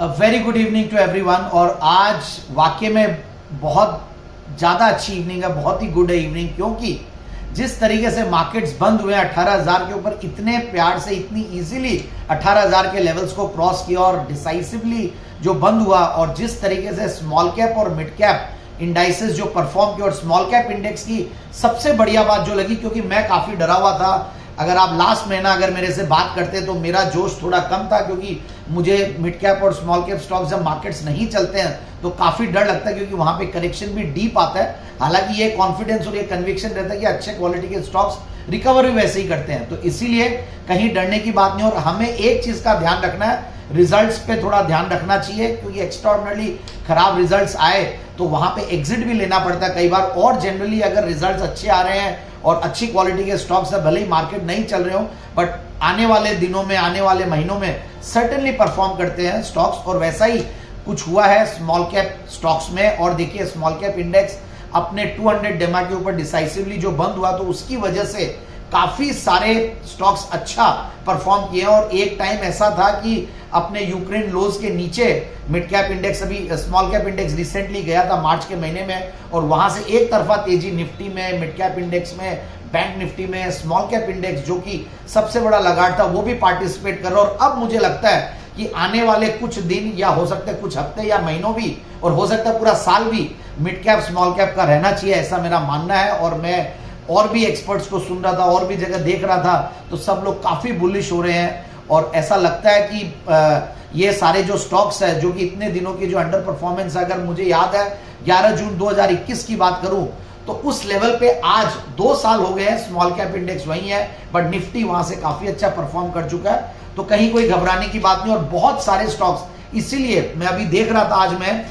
Very good evening to everyone. और आज वाकई में बहुत ज़्यादा अच्छी इवनिंग है, बहुत ही गुड है इवनिंग, क्योंकि जिस तरीके से मार्केट्स बंद हुए 18,000 के ऊपर, इतने प्यार से इतनी इजीली 18,000 के लेवल्स को क्रॉस किया और डिसाइसिवली जो बंद हुआ, और जिस तरीके से स्मॉल कैप और मिड कैप इंडाइसेस जो परफॉर्म किया, और स्मॉल कैप इंडेक्स की सबसे बढ़िया बात जो लगी, क्योंकि मैं काफ़ी डरा हुआ था। अगर आप लास्ट महीना अगर मेरे से बात करते तो मेरा जोश थोड़ा कम था, क्योंकि मुझे मिड कैप और स्मॉल कैप स्टॉक्स जब मार्केट्स नहीं चलते हैं तो काफ़ी डर लगता है, क्योंकि वहाँ पे करेक्शन भी डीप आता है। हालांकि ये कॉन्फिडेंस और ये कन्विक्शन रहता है कि अच्छे क्वालिटी के स्टॉक्स रिकवर भी वैसे ही करते हैं, तो इसीलिए कहीं डरने की बात नहीं। और हमें एक चीज़ का ध्यान रखना है, रिजल्ट्स पे थोड़ा ध्यान रखना चाहिए, क्योंकि एक्स्ट्राऑर्डिनरी खराब रिजल्ट्स आए तो वहाँ पे एग्जिट भी लेना पड़ता है कई बार। और जनरली अगर रिजल्ट्स अच्छे आ रहे हैं और अच्छी क्वालिटी के स्टॉक्स है, भले ही मार्केट नहीं चल रहे हो, बट आने वाले दिनों में, आने वाले महीनों में सर्टेनली परफॉर्म करते हैं स्टॉक्स। और वैसा ही कुछ हुआ है स्मॉल कैप स्टॉक्स में। और देखिए स्मॉल कैप इंडेक्स अपने 200 डेमा के ऊपर डिसाइसिवली जो बंद हुआ, तो उसकी वजह से काफी सारे स्टॉक्स अच्छा परफॉर्म किए। और एक टाइम ऐसा था कि अपने यूक्रेन लोज के नीचे मिड कैप इंडेक्स, अभी स्मॉल कैप इंडेक्स रिसेंटली गया था मार्च के महीने में, और वहां से एक तरफा तेजी निफ्टी में, मिड कैप इंडेक्स में, बैंक निफ्टी में, स्मॉल कैप इंडेक्स जो कि सबसे बड़ा लगाड़ था वो भी पार्टिसिपेट कर रहा। और अब मुझे लगता है कि आने वाले कुछ दिन या हो सकते हैं कुछ हफ्ते या महीनों भी, और हो सकता है पूरा साल भी मिड कैप स्मॉल कैप का रहना चाहिए, ऐसा मेरा मानना है। और मैं और भी एक्सपर्ट्स को सुन रहा था, और भी जगह देख रहा था, तो सब लोग काफी बुलिश हो रहे हैं। और ऐसा लगता है कि ये सारे जो स्टॉक्स है जो कि इतने दिनों की जो अंडर परफॉर्मेंस है, अगर मुझे याद है 11 जून 2021 की बात करूं तो उस लेवल पे आज 2 साल हो गए हैं, स्मॉल कैप इंडेक्स वही है, बट निफ्टी वहां से काफी अच्छा परफॉर्म कर चुका है, तो कहीं कोई घबराने की बात नहीं। और बहुत सारे स्टॉक्स, इसीलिए मैं अभी देख रहा था, आज मैं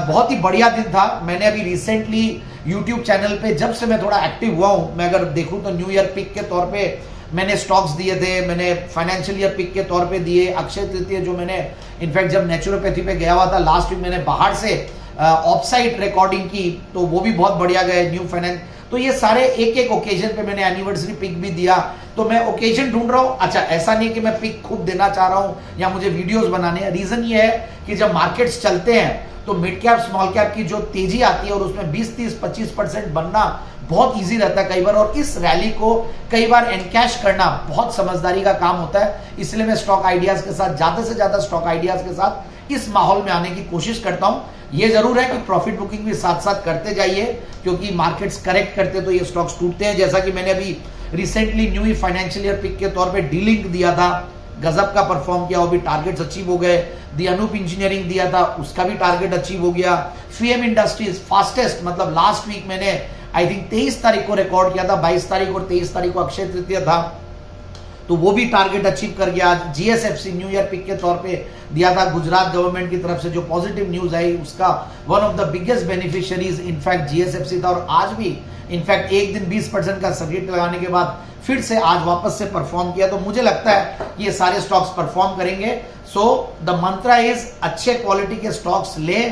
बहुत ही बढ़िया दिन था। मैंने अभी रिसेंटली यूट्यूब चैनल पे जब से मैं थोड़ा एक्टिव हुआ हूं, मैं अगर देखूं तो न्यू ईयर पिक के तौर पे मैंने स्टॉक्स दिए थे, मैंने फाइनेंशियल ईयर पिक के तौर पे दिए, अक्षय तृतीय जो मैंने इनफैक्ट जब नेचुरोपैथी पे गया हुआ था लास्ट वीक, मैंने बाहर से ऑफसाइट रिकॉर्डिंग की, तो वो भी बहुत बढ़िया गए। न्यू फाइनेंस, तो ये सारे एक एक ओकेजन पे मैंने एनिवर्सरी पिक भी दिया, तो मैं ओकेजन ढूंढ रहा हूँ। अच्छा, ऐसा नहीं कि मैं पिक खुद देना चाह रहा हूँ या मुझे वीडियोस बनाने हैं। रीजन ये है कि जब मार्केट्स चलते हैं तो मिड कैप स्मॉल कैप की जो तेजी आती है और उसमें 20, 30, 25% बनना बहुत इजी रहता है कई बार, और इस रैली को कई बार एनकैश करना बहुत समझदारी का काम होता है। इसलिए मैं स्टॉक आइडियाज के साथ, ज्यादा से ज्यादा स्टॉक आइडियाज के साथ इस माहौल में आने की कोशिश करता हूं। ये जरूर है कि प्रॉफिट बुकिंग भी साथ साथ करते जाइए, क्योंकि मार्केट्स करेक्ट करते तो ये स्टॉक्स टूटते हैं। जैसा कि मैंने अभी recently new financial year pick के तौर पे डी-लिंक दिया था, गजब का परफॉर्म किया, वो भी टारगेट्स अचीव हो गए। दी अनूप इंजीनियरिंग दिया था, उसका भी टारगेट अचीव हो गया। फीएम इंडस्ट्रीज फास्टेस्ट, मतलब लास्ट वीक मैंने आई थिंक 23 तारीख को रिकॉर्ड किया था, 22 तारीख और 23 तारीख को अक्षय तृतीय था, तो वो भी टारगेट अचीव कर गया। जीएसएफसी न्यू ईयर पिक के तौर पे दिया था, गुजरात गवर्नमेंट की तरफ से जो पॉजिटिव न्यूज आई, उसका one of the biggest beneficiaries in fact GSFC था। और आज भी इनफैक्ट एक दिन 20% का सर्किट लगाने के बाद फिर से आज वापस से परफॉर्म किया, तो मुझे लगता है कि ये सारे स्टॉक्स परफॉर्म करेंगे। सो द मंत्रा इज अच्छे क्वालिटी के स्टॉक्स ले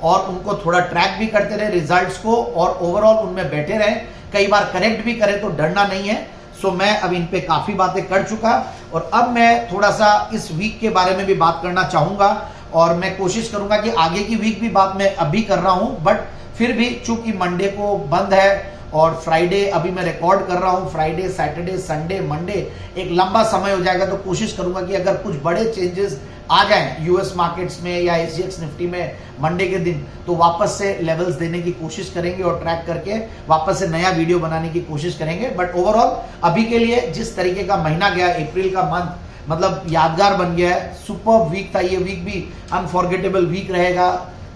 और उनको थोड़ा ट्रैक भी करते रहे रिजल्ट्स को, और ओवरऑल उनमें बैठे रहे। कई बार करेक्ट भी करें तो डरना नहीं है। सो मैं अब इन पे काफी बातें कर चुका, और अब मैं थोड़ा सा इस वीक के बारे में भी बात करना चाहूंगा, और मैं कोशिश करूंगा कि आगे की वीक भी बात मैं अभी कर रहा हूं, बट फिर भी चूंकि मंडे को बंद है और फ्राइडे अभी मैं रिकॉर्ड कर रहा हूं, फ्राइडे, सैटरडे, संडे, मंडे एक लंबा समय हो जाएगा, तो कोशिश करूंगा कि अगर कुछ बड़े चेंजेस आ जाएं यूएस मार्केट्स में या एसजीएक्स निफ्टी में मंडे के दिन, तो वापस से लेवल्स देने की कोशिश करेंगे और ट्रैक करके वापस से नया वीडियो बनाने की कोशिश करेंगे। बट ओवरऑल अभी के लिए जिस तरीके का महीना गया, अप्रैल का मंथ मतलब यादगार बन गया है, सुपर वीक था, ये वीक भी अनफॉरगेटेबल वीक रहेगा।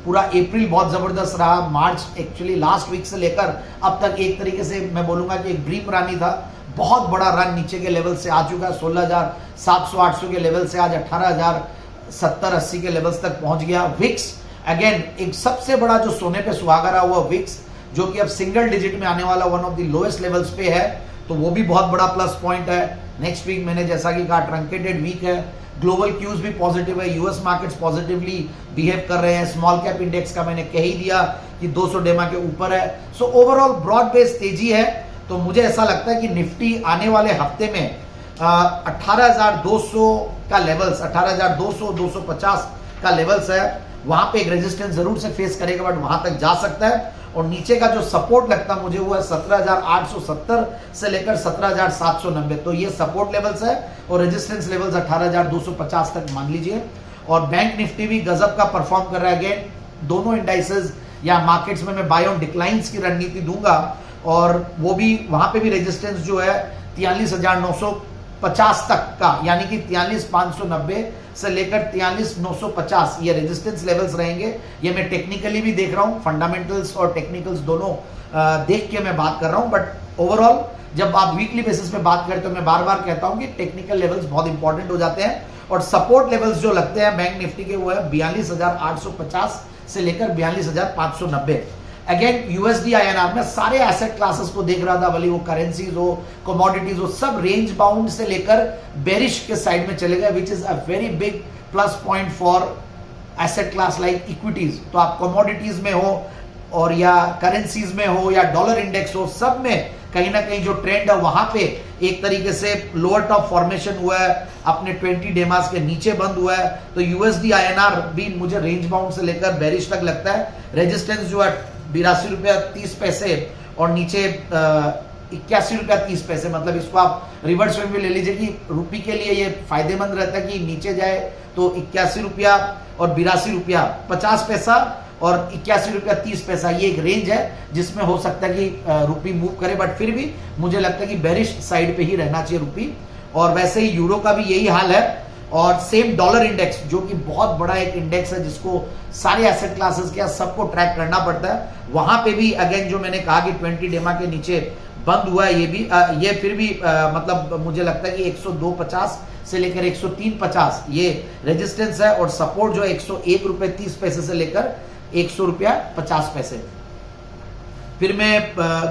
पूरा अप्रैल बहुत जबरदस्त रहा, मार्च एक्चुअली लास्ट वीक से लेकर अब तक एक तरीके से मैं बोलूंगा कि एक ड्रीम रानी था। बहुत बड़ा रन नीचे के लेवल से आ चुका है, 16,700-800 के लेवल से आज 18,070-80 के लेवल्स तक पहुंच गया। विक्स अगेन एक सबसे बड़ा जो सोने पे सुहागा रहा हुआ विक्स, जो कि अब सिंगल डिजिट में आने वाला one of the lowest levels पे है, तो वो भी बहुत बड़ा प्लस पॉइंट है। नेक्स्ट वीक मैंने जैसा कि कहा ट्रंकेटेड वीक है, ग्लोबल क्यूज भी पॉजिटिव है, यूएस मार्केट्स पॉजिटिवली बिहेव कर रहे हैं। स्मॉल कैप इंडेक्स का मैंने कह ही दिया कि 200 डेमा के ऊपर है। सो ओवरऑल ब्रॉड बेस्ड तेजी है, तो मुझे ऐसा लगता है कि निफ्टी आने वाले हफ्ते में 18,200 का लेवल्स 18,200 250 का लेवल्स है वहां पे एक रेजिस्टेंस जरूर से फेस करेगा, बट वहां तक जा सकता है। और नीचे का जो सपोर्ट लगता मुझे वो है 17,870 से लेकर 17,790, तो ये सपोर्ट लेवल्स है और रेजिस्टेंस लेवल्स 18,250 तक मान लीजिए। और बैंक निफ्टी भी गजब का परफॉर्म कर रहा है। अगेन दोनों इंडाइसेस या मार्केट्स में मैं बाय ऑन डिक्लाइंस की रणनीति दूंगा, और वो भी वहां पे भी रेजिस्टेंस जो है 43,950 तक का, यानी कि 43,590 से लेकर 43,950 ये रेजिस्टेंस लेवल्स रहेंगे। ये मैं टेक्निकली भी देख रहा हूं, फंडामेंटल्स और टेक्निकल्स दोनों देख के मैं बात कर रहा हूं। बट ओवरऑल जब आप वीकली बेसिस पे बात करते हो, मैं बार बार कहता हूं कि टेक्निकल लेवल्स बहुत इंपॉर्टेंट हो जाते हैं। और सपोर्ट लेवल्स जो लगते हैं बैंक निफ्टी के वो है 42,850 से लेकर 42,590। अगेन यूएसडी आईएनआर में सारे एसेट क्लासेस को देख रहा था, भले वो करेंसीज हो, कमोडिटीज हो, सब रेंज बाउंड से लेकर बेरिश के साइड में चले गए, which is a very big plus point for asset class like equities. तो आप कमोडिटीज में हो और या करेंसीज में हो या डॉलर इंडेक्स हो, सब में कहीं ना कहीं जो ट्रेंड है वहां पे एक तरीके से लोअर टॉप फॉर्मेशन हुआ है, अपने 20 डेमास के नीचे बंद हुआ है। तो यूएसडी आईएनआर भी मुझे रेंज बाउंड से लेकर बेरिश तक लगता है। रेजिस्टेंस जो है 82.30 और नीचे 81.30, मतलब इसको आप रिवर्स में भी ले लीजिए कि रुपये के लिए ये फायदेमंद रहता है कि नीचे जाए तो 81 रुपया और 82 रुपया 50 पैसा और 81.30, ये एक रेंज है जिसमें हो सकता है कि रुपी मूव करे। बट फिर भी मुझे लगता है कि बेरिश साइड पे ही रहना चाहिए रुपी। और वैसे ही यूरो का भी यही हाल है। और सेम डॉलर इंडेक्स जो कि बहुत बड़ा एक इंडेक्स है जिसको सारे एसेट क्लासेस के सबको ट्रैक करना पड़ता है, वहां पे भी अगेन जो मैंने कहा कि 20 डेमा के नीचे बंद हुआ है, ये भी ये फिर भी मतलब मुझे लगता है कि 102.50 से लेकर 103.50 ये रेजिस्टेंस है। और सपोर्ट जो है 101.30 से लेकर 100.50। फिर मैं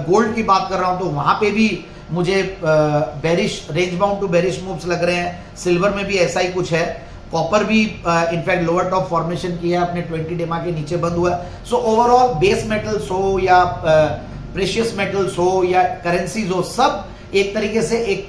गोल्ड की बात कर रहा हूं तो वहां पे भी मुझे bearish range bound to bearish moves लग रहे हैं। सिल्वर में भी ऐसा ही कुछ है। कॉपर भी इनफैक्ट लोअर टॉप फॉर्मेशन किया है, अपने 20 डेमा के नीचे बंद हुआ है। सो ओवरऑल बेस मेटल्स हो या प्रेशियस मेटल्स हो या करेंसीज हो, सब एक तरीके से एक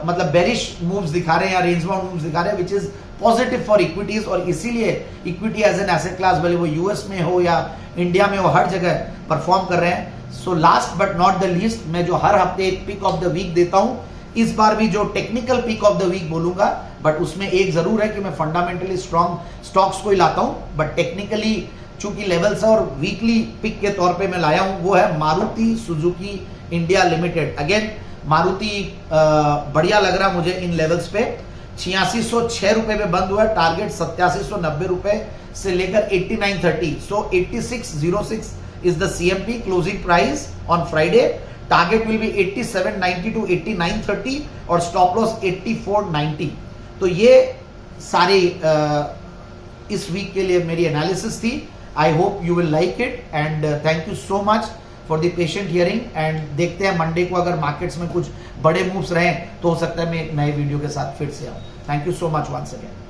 मतलब बेरिश मूव्स दिखा रहे हैं या रेंज बाउंड मूव्स दिखा रहे हैं, which is positive for equities. और इसीलिए equity as an asset class, भले वो यूएस में हो या इंडिया में हो, हर जगह परफॉर्म कर रहे हैं। So last but not the least, मैं जो हर हफ्ते एक पिक ऑफ द वीक देता हूं, इस बार भी जो technical pick of the week बोलूंगा, बट उसमें एक जरूर है कि मैं फंडामेंटली स्ट्रॉन्ग स्टॉक्स को ही लाता हूं, बट टेक्निकली चूंकि लेवल्स है और वीकली पिक के तौर पे मैं लाया हूं, वो है Maruti Suzuki India limited. Again Maruti बढ़िया लग रहा मुझे इन लेवल्स पे। 8606 रुपए पे बंद हुआ है, टारगेट 8790 रुपए से लेकर 8930। सो 8606 is the CMP closing price on Friday. Target will be 8790 to 8930 और stop loss 8490। तो ये सारे इस वीक के लिए मेरी एनालिसिस थी। I hope you will like it and thank you so much for the patient hearing। and देखते हैं मंडे को अगर मार्केट्स में कुछ बड़े मूव्स रहे तो हो सकता है मैं एक नए वीडियो के साथ फिर से आऊं। Thank you so much once again.